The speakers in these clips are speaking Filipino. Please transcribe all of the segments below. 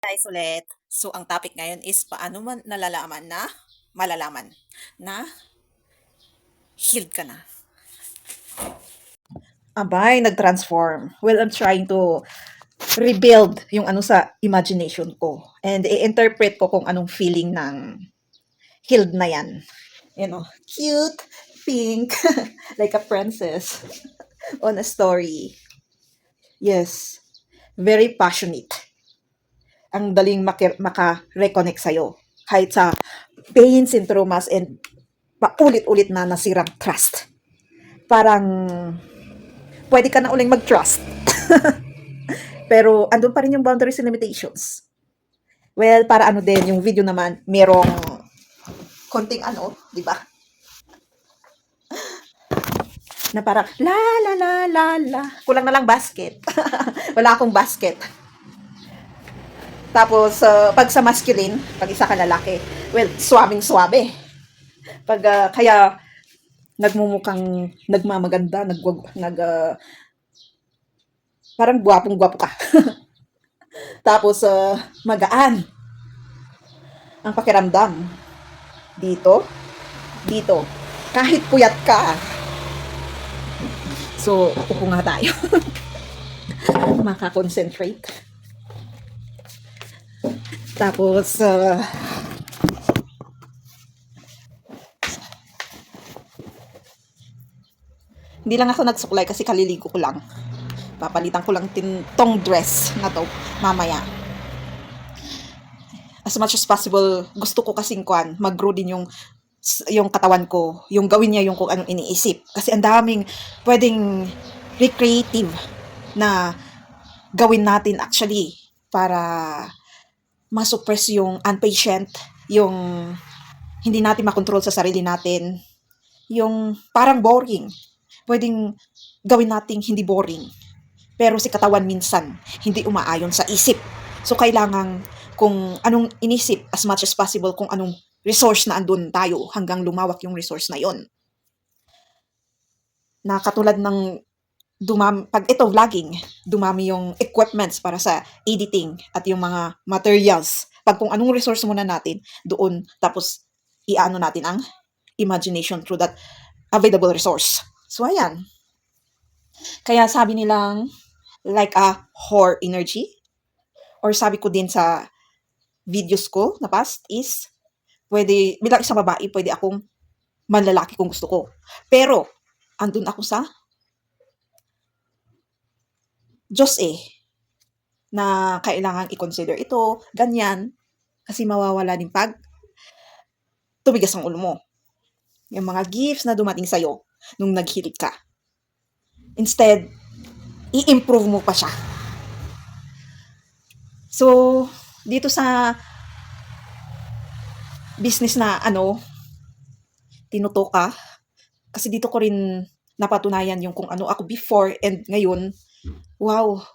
Guys ulit. So, ang topic ngayon is paano man malalaman na healed ka na. Abay, nag-transform. Well, I'm trying to rebuild yung ano sa imagination ko. And i-interpret ko kung anong feeling ng healed na yan. Cute, pink, like a princess on a story. Yes, very passionate. Ang daling maka-reconnect sa'yo. Kahit sa pains and traumas and paulit-ulit na nasirang trust. Parang pwede ka na uling mag-trust. Pero andun pa rin yung boundaries and limitations. Well, para ano din, yung video naman, merong konting ano, di ba? Na parang, la la la la la. Kulang na lang basket. Wala akong basket. Tapos, pag sa masculine, pag isa ka lalaki, well, swabing-swabe. Kaya, nagmumukhang nagmamaganda, parang gwapong-gwapo ka. Tapos, magaan ang pakiramdam. Dito, dito. Kahit puyat ka. So, upo nga tayo. Makakonsentrate. Tapos, hindi lang ako nagsuklay kasi kaliligo ko lang. Papalitan ko lang tong dress na to mamaya. As much as possible, gusto ko kasing mag-grow din yung katawan ko, yung gawin niya yung kung anong iniisip. Kasi ang daming pwedeng recreative na gawin natin actually para masuppress yung impatient, yung hindi natin makontrol sa sarili natin, yung parang boring. Pwedeng gawin nating hindi boring. Pero si katawan minsan, hindi umaayon sa isip. So, kailangan kung anong inisip as much as possible, kung anong resource na andun tayo hanggang lumawak yung resource na yon. Na katulad ng pag ito vlogging, dumami yung equipments para sa editing at yung mga materials. Pag kung anong resource muna natin doon, tapos iano natin ang imagination through that available resource. So, ayan. Kaya sabi nilang like a whore energy, or sabi ko din sa videos ko na past is, pwede, bilang isang babae, pwede akong manlalaki kung gusto ko. Pero, andun ako sa Diyos na kailangan i-consider ito, ganyan, kasi mawawala din pag tumigas ang ulo mo. Yung mga gifts na dumating sa'yo nung nag-heal ka. Instead, i-improve mo pa siya. So, dito sa business na tinutuka, kasi dito ko rin napatunayan yung kung ano ako before and ngayon. Wow,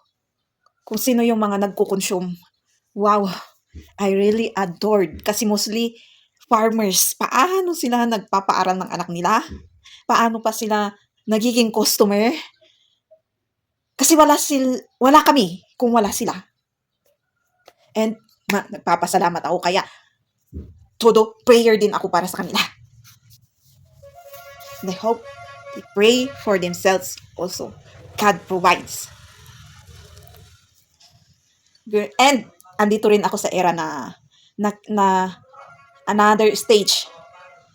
kung sino yung mga nagko-consume. Wow, I really adored. Kasi mostly, farmers, paano sila nagpapaaral ng anak nila? Paano pa sila nagiging customer? Kasi wala kami kung wala sila. And nagpapasalamat ako, kaya todo prayer din ako para sa kanila. And I hope they pray for themselves also. God provides. And andito rin ako sa era na another stage.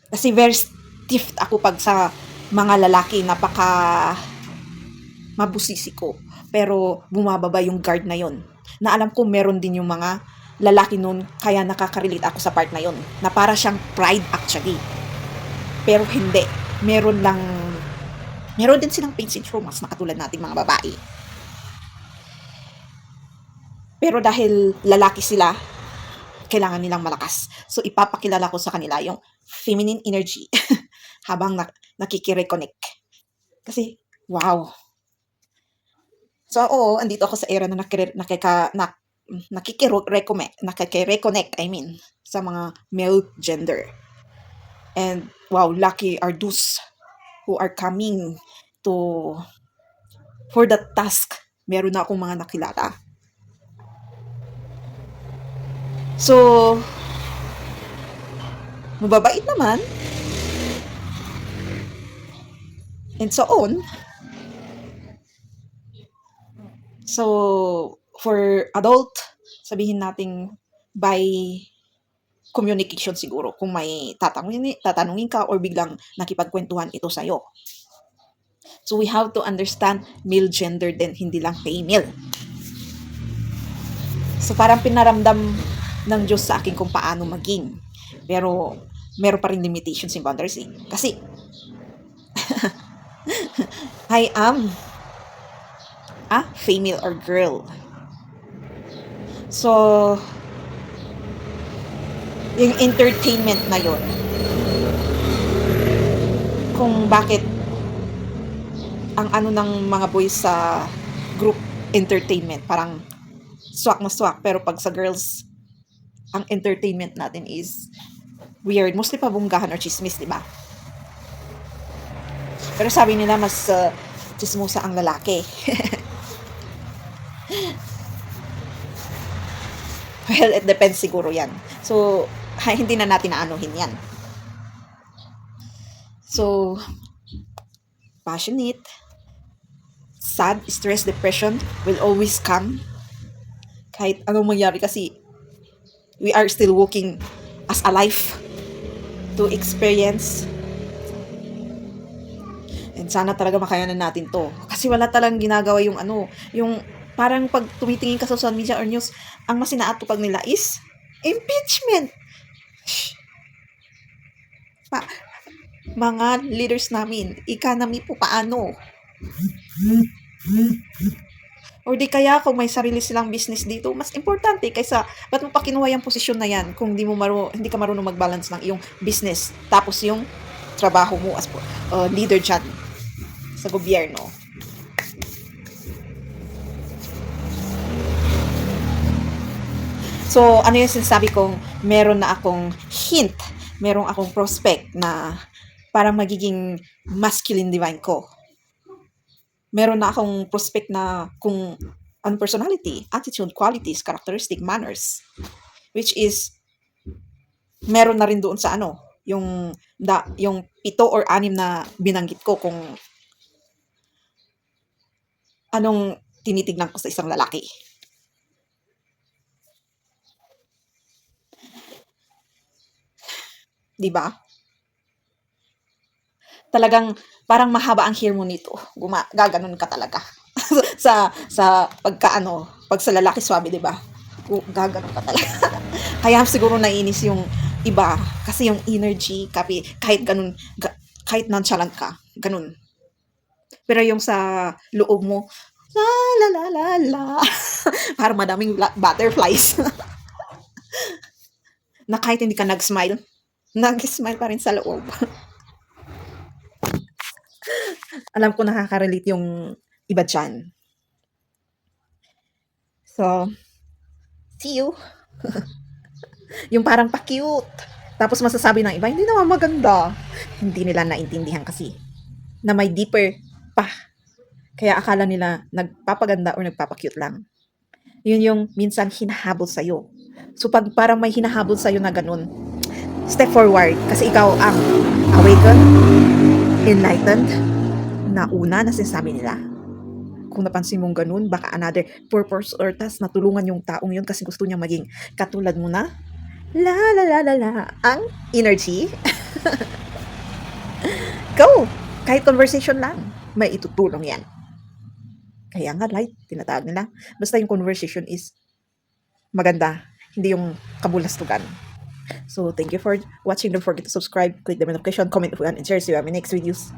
Kasi very stiff ako pag sa mga lalaki, napaka mabusisi ko. Pero bumababa yung guard na yon. Na alam ko meron din yung mga lalaki nun, kaya nakaka-relate ako sa part na yon. Na para siyang pride actually. Pero hindi. Meron din silang pains and traumas na katulad nating mga babae. Pero dahil lalaki sila, kailangan nilang malakas. So, ipapakilala ko sa kanila yung feminine energy habang nakikire-connect. Kasi, wow. So, oo, andito ako sa era na nakikire-connect, sa mga male gender. And, wow, lucky are those who are coming for that task. Meron na akong mga nakilala. So, mababait naman, and so on. So, for adult, sabihin nating by communication siguro kung may tatanungin ka or biglang nakipagkwentuhan ito sa'yo. So, we have to understand male gender din, hindi lang female. So, parang pinaramdam ng Diyos sa akin kung paano maging. Pero, meron pa rin limitations and boundaries eh. Kasi, I am a female or girl. So, yung entertainment na yon, kung bakit ang ano ng mga boys sa group entertainment, parang swak na swak, pero pag sa girls, ang entertainment natin is weird, mostly pabunggahan or chismis, di ba? Pero sabi nila mas chismosa ang lalaki. Well, it depends siguro yan. So, hindi na natin naanuhin yan. So, passionate, sad, stress, depression will always come. Kahit anong mangyari kasi we are still walking as a life to experience. And sana talaga makayanan natin to. Kasi wala talagang ginagawa yung ano, yung parang pag tumitingin ka sa social media or news, ang mas inaatupag nila is impeachment. Mga leaders namin, economy po paano? Or di kaya kung may sarili silang business dito, mas importante kaysa ba't mo pa kinuha yung posisyon na yan kung hindi ka marunong mag-balance ng iyong business tapos yung trabaho mo as leader dyan sa gobyerno. So, ano yung sinasabi kong meron na akong hint, meron akong prospect na parang magiging masculine divine ko. Meron na akong prospect na kung ano personality, attitude, qualities, characteristic, manners, which is meron na rin doon sa ano, yung 7 or 6 na binanggit ko kung anong tinitignan ko sa isang lalaki. Di ba? Talagang parang mahaba ang hair mo nito. Gaganon ka talaga. sa pag sa lalaki swabe, di ba? Gaganon ka talaga. Kaya siguro naiinis yung iba kasi yung energy, kahit ganun, kahit nonchalant ka, ganun. Pero yung sa loob mo, la la la la la, parang madaming butterflies. Na kahit hindi ka nag-smile pa rin sa loob. Alam ko nakaka-relate yung iba dyan. So, see you. Yung parang pa-cute. Tapos masasabi ng iba, hindi naman maganda. Hindi nila naintindihan kasi na may deeper pa. Kaya akala nila nagpapaganda or nagpapa-cute lang. Yun yung minsan hinahabol sa'yo. So pag parang may hinahabol sa'yo na ganun, step forward. Kasi ikaw ang awakened, enlightened, na una na sinasabi nila. Kung napansin mong ganun, baka another purpose or task na tulungan yung taong yun kasi gusto niya maging katulad mo na la la la la la ang energy. Go! Kahit conversation lang, may itutulong yan. Kaya nga light, tinatawag nila. Basta yung conversation is maganda, hindi yung kabulastugan. So, thank you for watching. Don't forget to subscribe, click the notification, comment if you want, and share. See you on my next videos.